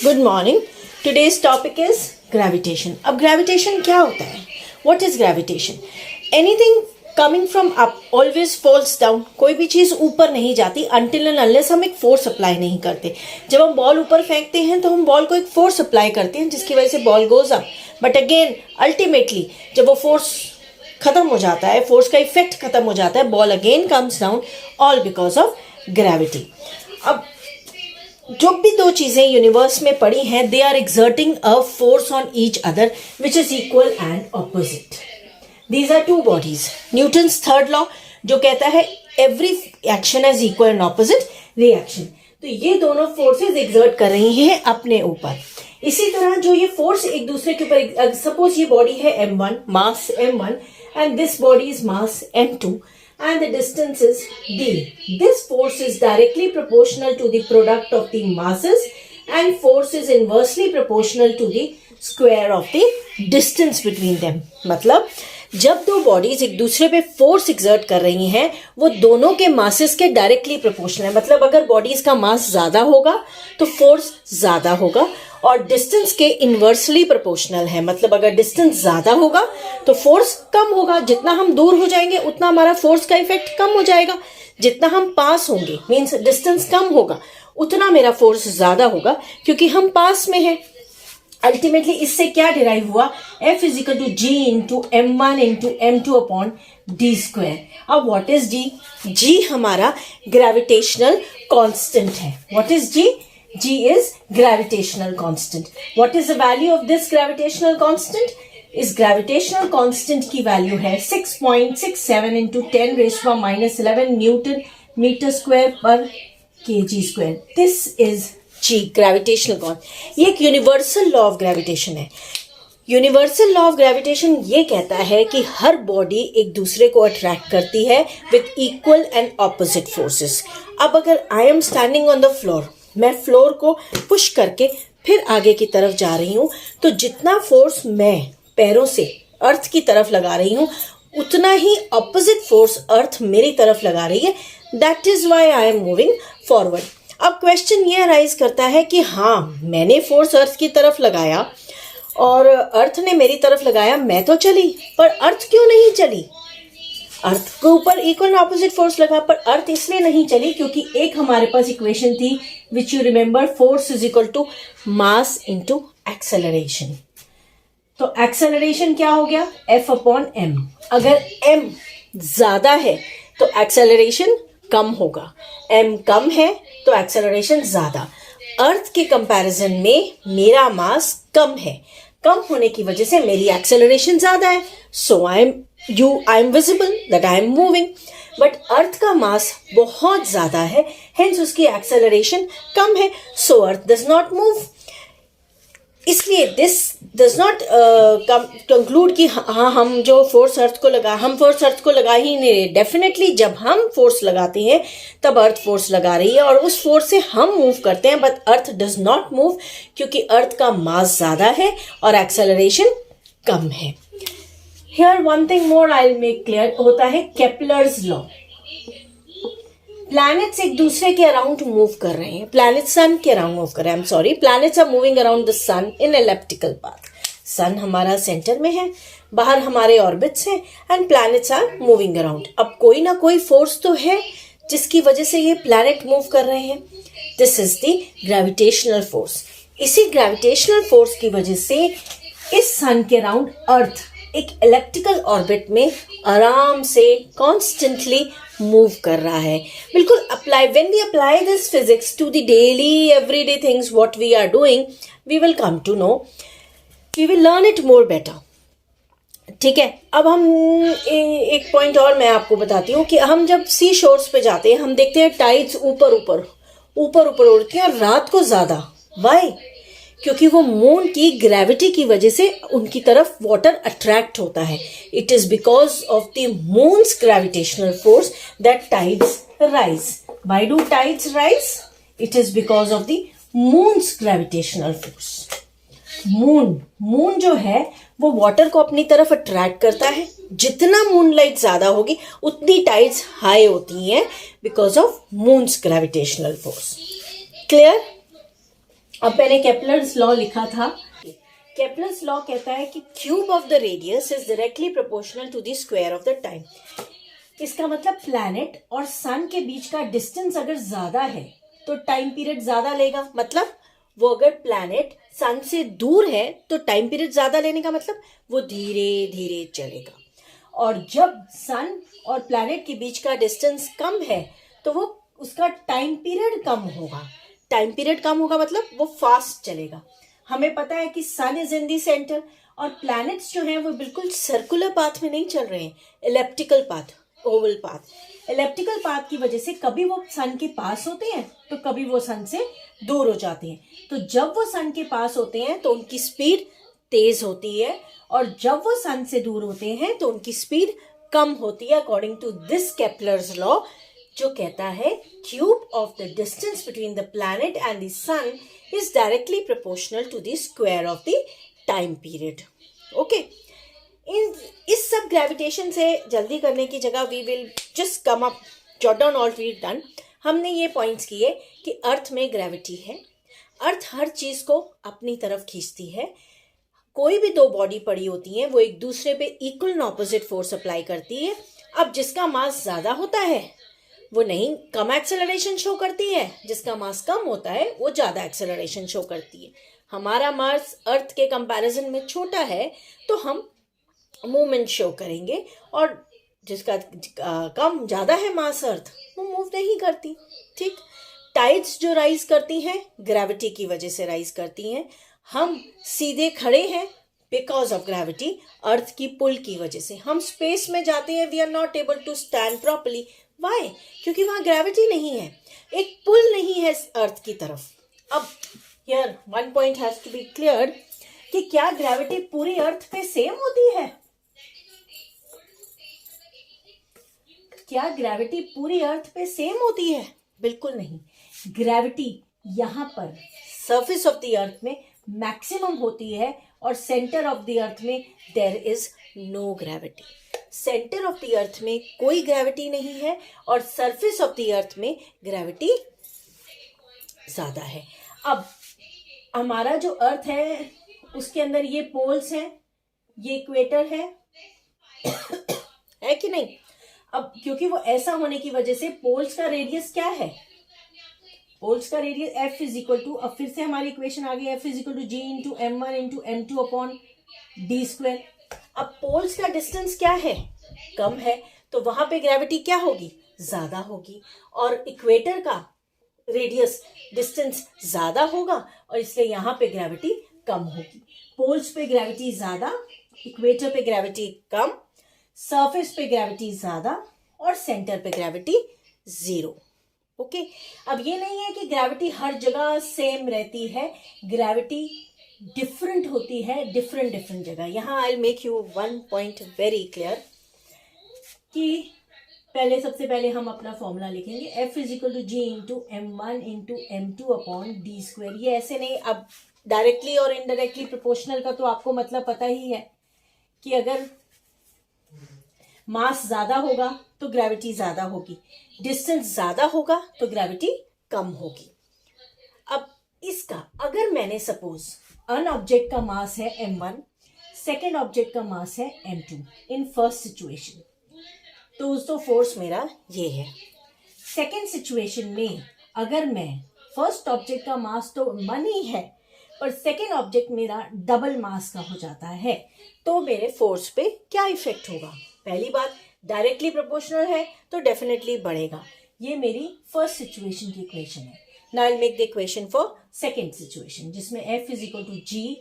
Good morning. Today's topic is gravitation. अब gravitation क्या होता है? What is gravitation? Anything coming from up always falls down. कोई भी चीज ऊपर नहीं जाती अनटिल एंड अनलेस हम एक फोर्स अप्लाई नहीं करते. जब हम बॉल ऊपर फेंकते हैं तो हम बॉल को एक फोर्स अप्लाई करते हैं जिसकी वजह से ball goes up. But again ultimately जब वो फोर्स खत्म हो जाता है, फोर्स का इफेक्ट खत्म हो जाता है, ball again comes down, all because of gravity. अब जो भी दो चीजें यूनिवर्स में पड़ी हैं, they are exerting a force on each other which is equal and opposite. These are two bodies. Newton's third law जो कहता है every action has equal and opposite reaction. तो ये दोनों फोर्सेस एक्सर्ट कर रही हैं अपने ऊपर. इसी तरह जो ये फोर्स एक दूसरे के ऊपर, सपोज ये बॉडी है m1, mass m1, and this body is mass m2 and the distance is d. This force is directly proportional to the product of the masses and force is inversely proportional to the square of the distance between them. मतलब जब दो bodies एक दूसरे पे force exert कर रही हैं वो दोनों के मासेस के डायरेक्टली प्रोपोर्शनल है. मतलब अगर बॉडीज का मास ज्यादा होगा तो फोर्स ज्यादा होगा और डिस्टेंस के इनवर्सली प्रोपोर्शनल है. मतलब अगर डिस्टेंस ज्यादा होगा तो फोर्स कम होगा. जितना हम दूर हो जाएंगे उतना हमारा फोर्स का इफेक्ट कम हो जाएगा. जितना हम पास होंगे मीन्स डिस्टेंस कम होगा उतना मेरा फोर्स ज्यादा होगा क्योंकि हम पास में हैं. अल्टीमेटली इससे क्या डिराइव हुआ? F is equal to G into m1 into m2 upon d square. अब व्हाट इज जी? जी हमारा ग्रेविटेशनल कांस्टेंट है. What is G? G is gravitational constant. What is the value of this gravitational constant? इस gravitational constant की value है 6.67 into 10 raised to minus 11 newton metre square पर kg square. This is G, gravitational constant. ये एक universal law of gravitation है. Universal law of gravitation ये कहता है कि हर बॉडी एक दूसरे को अट्रैक्ट करती है with equal and opposite forces. अब अगर I am standing on the floor, मैं फ्लोर को पुश करके फिर आगे की तरफ जा रही हूं तो जितना फोर्स मैं पैरों से अर्थ की तरफ लगा रही हूं उतना ही ऑपोजिट फोर्स अर्थ मेरी तरफ लगा रही है. That is why I am moving forward. अब क्वेश्चन ये अराइज करता है कि हाँ, मैंने फोर्स अर्थ की तरफ लगाया और अर्थ ने मेरी तरफ लगाया, मैं तो चली पर अर्थ क्यों नहीं चली? अर्थ के ऊपर इक्वल ऑपोजिट फोर्स लगा पर अर्थ इसलिए नहीं चली क्योंकि एक हमारे पास इक्वेशन थी which you remember, force is equal to mass into acceleration. तो एक्सेलरेशन क्या हो गया? F upon m. अगर m ज्यादा है तो एक्सेलरेशन कम होगा, m कम है तो एक्सेलरेशन ज्यादा. अर्थ के कंपैरिजन में मेरा मास कम है, कम होने की वजह से मेरी एक्सेलरेशन ज्यादा है. So I am visible that I am moving. But earth का मास बहुत ज्यादा है, हेंस उसकी एक्सेलरेशन कम है. सो अर्थ डज नॉट मूव. इसलिए दिस डज नॉट कंक्लूड कि हाँ हम जो फोर्स अर्थ को लगा ही नहीं रहे. डेफिनेटली जब हम फोर्स लगाते हैं तब अर्थ फोर्स लगा रही है और उस फोर्स से हम मूव करते हैं. But earth does not move क्योंकि अर्थ का मास ज्यादा है और एक्सेलरेशन कम है. Here one thing more I will make clear. होता है केपलर्स लॉ. प्लैनेट्स एक दूसरे के अराउंड मूव कर रहे हैं. प्लैनेट सन के अराउंड मूव कर रहे हैं. I am sorry, planets are moving around the sun in elliptical path. Sun हमारा सेंटर में है, बाहर हमारे ऑर्बिट्स हैं and planets are moving around. अब कोई ना कोई फोर्स तो है जिसकी वजह से ये प्लैनेट मूव कर रहे हैं. This is the gravitational force. इसी ग्रेविटेशनल फोर्स की वजह से इस सन के अराउंड अर्थ एक इलेप्टिकल ऑर्बिट में आराम से कॉन्स्टेंटली मूव कर रहा है. बिल्कुल apply, when we apply this physics to the daily everyday things what we are doing, we will come to know, we will learn it more better. ठीक है. अब हम एक पॉइंट और मैं आपको बताती हूँ कि हम जब सी शोर्स पे जाते हैं हम देखते हैं टाइड्स ऊपर उड़ती हैं और रात को ज्यादा. वाई? क्योंकि वो मून की ग्रेविटी की वजह से उनकी तरफ वाटर अट्रैक्ट होता है. It is because of the moons gravitational force that tides rise. Why do tides rise? It is because of the moons gravitational force. Moon जो है वो वाटर को अपनी तरफ अट्रैक्ट करता है. जितना मूनलाइट ज्यादा होगी उतनी टाइड्स हाई होती हैं because of moons gravitational force. Clear? अब मैंने केपलर्स लॉ लिखा था। केपलर्स लॉ कहता है कि cube of the radius is directly proportional to the square of the time. इसका मतलब प्लैनेट और सन के बीच का डिस्टेंस अगर ज्यादा है तो टाइम पीरियड ज्यादा लेगा। मतलब वो अगर प्लैनेट सन से दूर है तो टाइम पीरियड ज्यादा लेने का मतलब वो धीरे धीरे चलेगा। और जब सन और प्लैनेट के बीच का डिस्टेंस कम है तो वो उसका टाइम पीरियड कम होगा। टाइम पीरियड कम होगा मतलब वो फास्ट चलेगा। हमें पता है कि सन इज इन दी सेंटर और प्लैनेट्स जो हैं वो बिल्कुल सर्कुलर पाथ में नहीं चल रहे हैं, elliptical path, Oval path. Elliptical path की वजह से कभी वो सन के पास होते हैं तो कभी वो सन से दूर हो जाते हैं। तो जब वो सन के पास होते हैं तो उनकी स्पीड तेज होती है और जब वो सन से दूर होते हैं तो उनकी स्पीड कम होती है, according to this Kepler's law, जो कहता है cube of the distance between the planet and the sun is directly proportional to the square of the time period. Okay, इस सब ग्रेविटेशन से जल्दी करने की जगह we will just come up, jot down all we done. हमने ये points किए कि अर्थ में ग्रेविटी है, अर्थ हर चीज को अपनी तरफ खींचती है। कोई भी दो बॉडी पड़ी होती हैं वो एक दूसरे पे equal and opposite force apply करती है। अब जिसका मास ज्यादा होता है वो नहीं कम एक्सेलरेशन शो करती है, जिसका मास कम होता है वो ज्यादा एक्सेलरेशन शो करती है। हमारा मास अर्थ के कंपैरिजन में छोटा है तो हम मूवमेंट शो करेंगे और जिसका कम ज्यादा है मास अर्थ वो मूव नहीं करती। ठीक, टाइड्स जो राइज करती हैं ग्रेविटी की वजह से राइज करती हैं। हम सीधे खड़े हैं बिकॉज ऑफ ग्रेविटी, अर्थ की पुल की वजह से। हम स्पेस में जाते हैं, we are not able to stand properly. Why? क्योंकि वहां ग्रेविटी नहीं है, एक पुल नहीं है अर्थ की तरफ। अब here one point has to be clear कि क्या ग्रेविटी पूरी अर्थ पे सेम होती है? क्या ग्रेविटी पूरी अर्थ पे सेम होती है? बिल्कुल नहीं। ग्रेविटी यहाँ पर सरफेस ऑफ द अर्थ में मैक्सिमम होती है और सेंटर ऑफ द अर्थ में there is no gravity. Centre of the Earth में कोई ग्रेविटी नहीं है और सरफेस ऑफ द अर्थ में ग्रेविटी ज्यादा है। अब हमारा जो अर्थ है उसके अंदर ये पोल्स हैं, ये इक्वेटर है है कि नहीं? अब क्योंकि वो ऐसा होने की वजह से पोल्स का रेडियस क्या है? पोल्स का radius F is equal to, अब फिर से हमारी इक्वेशन आ गई, F is equal to G into M1 into M2 upon d square. अब पोल्स का डिस्टेंस क्या है? कम है, तो वहां पे ग्रेविटी क्या होगी? ज्यादा होगी। और इक्वेटर का रेडियस डिस्टेंस ज्यादा होगा और इसलिए यहाँ पे ग्रेविटी कम होगी। पोल्स पे ग्रेविटी ज्यादा, इक्वेटर पे ग्रेविटी कम, सरफेस पे ग्रेविटी ज्यादा और सेंटर पे ग्रेविटी जीरो। ओके, अब ये नहीं है कि ग्रेविटी हर जगह सेम रहती है, ग्रेविटी डिफरेंट होती है डिफरेंट डिफरेंट जगह। यहाँ I make you one point very clear कि सबसे पहले हम अपना फॉर्मूला लिखेंगे, F is equal to G into M1 into M2 upon d square. ये ऐसे नहीं, अब डायरेक्टली और इनडायरेक्टली प्रोपोर्शनल का तो आपको मतलब पता ही है कि अगर मास ज्यादा होगा तो ग्रेविटी ज्यादा होगी, डिस्टेंस ज्यादा होगा तो ग्रेविटी कम होगी। अब इसका अगर मैंने सपोज अन ऑब्जेक्ट का मास है M1, सेकेंड ऑब्जेक्ट का मास है M2 इन फर्स्ट सिचुएशन, तो दोस्तों फोर्स मेरा ये है। सेकेंड सिचुएशन में अगर मैं फर्स्ट ऑब्जेक्ट का मास तो 1 ही है पर सेकेंड ऑब्जेक्ट मेरा डबल मास का हो जाता है, तो मेरे फोर्स पे क्या इफेक्ट होगा? पहली बात, डायरेक्टली प्रोपोर्शनल है तो डेफिनेटली बढ़ेगा। ये मेरी फर्स्ट सिचुएशन की इक्वेशन है। Now I make the equation for second situation जिसमें F is equal to G,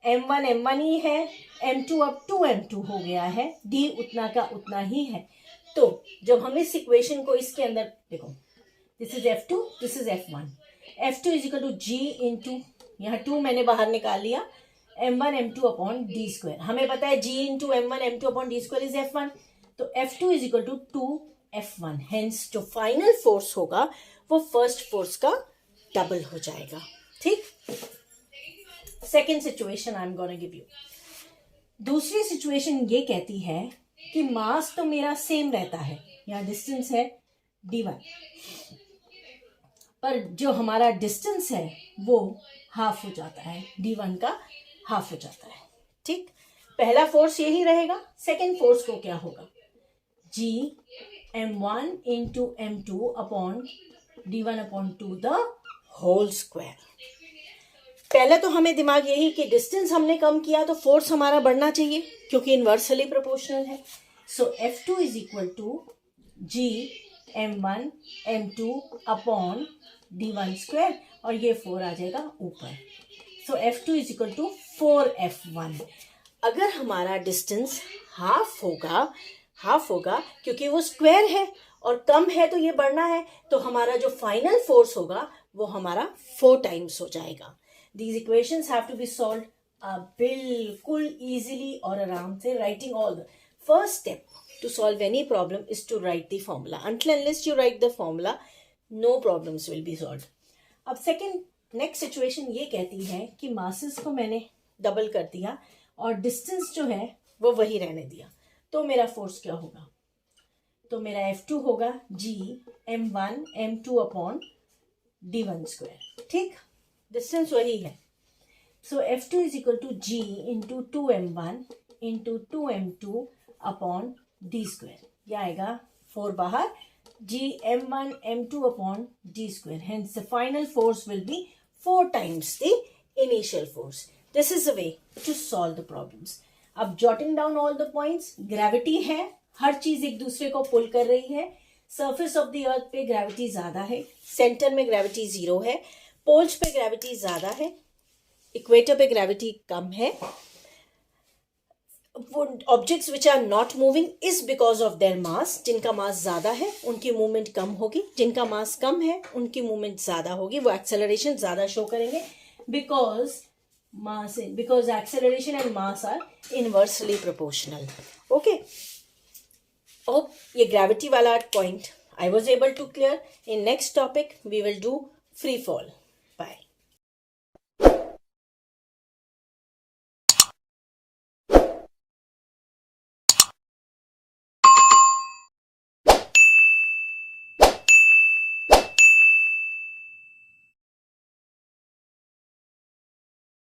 M1 M1 ही है, M2 अब 2M2 हो गया है, D उतना का उतना ही है। तो जब हम इस इक्वेशन को इसके अंदर देखो, this is F2, this is F1, F2 is equal to G into, यहाँ 2 मैंने बाहर निकाल लिया, M1 M2 upon d square. हमें पता है G into M1 M2 upon d square is F1, तो F2 is equal to 2F1। Hence जो फाइनल फोर्स होगा वो फर्स्ट फोर्स का डबल हो जाएगा। ठीक, second situation I am gonna give you. दूसरी सिचुएशन ये कहती है कि मास तो मेरा सेम रहता है, यहाँ डिस्टेंस है d1, पर जो हमारा डिस्टेंस है वो हाफ हो जाता है, d1 का हाफ हो जाता है। ठीक, पहला फोर्स यही रहेगा। सेकेंड फोर्स को क्या होगा, g m1 into m2 upon d1 upon 2 the whole square. पहले तो हमें दिमाग यही कि डिस्टेंस हमने कम किया तो फोर्स हमारा बढ़ना चाहिए क्योंकि इनवर्सली प्रोपोर्शनल है। So F2 is equal to g m1 m2 upon d1 square और ये 4 आ जाएगा ऊपर। So F2 is equal to 4F1। अगर हमारा डिस्टेंस हाफ होगा क्योंकि वो स्क्वायर है और कम है तो ये बढ़ना है, तो हमारा जो फाइनल फोर्स होगा वो हमारा 4 टाइम्स हो जाएगा। These equations have to be solved बिल्कुल easily और आराम से। Writing all the first step to solve any problem is to write the formula. Until unless you write the formula, no problems will be solved. अब next situation ये कहती है कि masses को मैंने डबल कर दिया और डिस्टेंस जो है वो वही रहने दिया, तो मेरा फोर्स क्या होगा, तो मेरा F2 होगा g m1 m2 upon d1 square. ठीक, डिस्टेंस वही है। So F2 is equal to g into 2m1 into 2m2 upon d square. यह आएगा 4 बाहर, g m1 m2 upon d square. Hence the final force will be 4 times the initial force. This is a way to solve the problems. अब jotting down all the points. Gravity है, हर चीज एक दूसरे को पुल कर रही है। सरफेस ऑफ द अर्थ पे ग्रेविटी ज्यादा है, सेंटर में ग्रेविटी 0 है, पोल्स पे ग्रेविटी ज्यादा है, इक्वेटर पे ग्रेविटी कम है। Objects which are not moving is because of their mass. जिनका मास ज्यादा है उनकी मूवमेंट कम होगी, जिनका मास कम है उनकी मूवमेंट ज्यादा होगी, वो एक्सेलरेशन ज्यादा शो करेंगे because acceleration and mass are inversely proportional. Okay, hope ये ग्रेविटी वाला point I was able to clear. In next topic we will do free fall.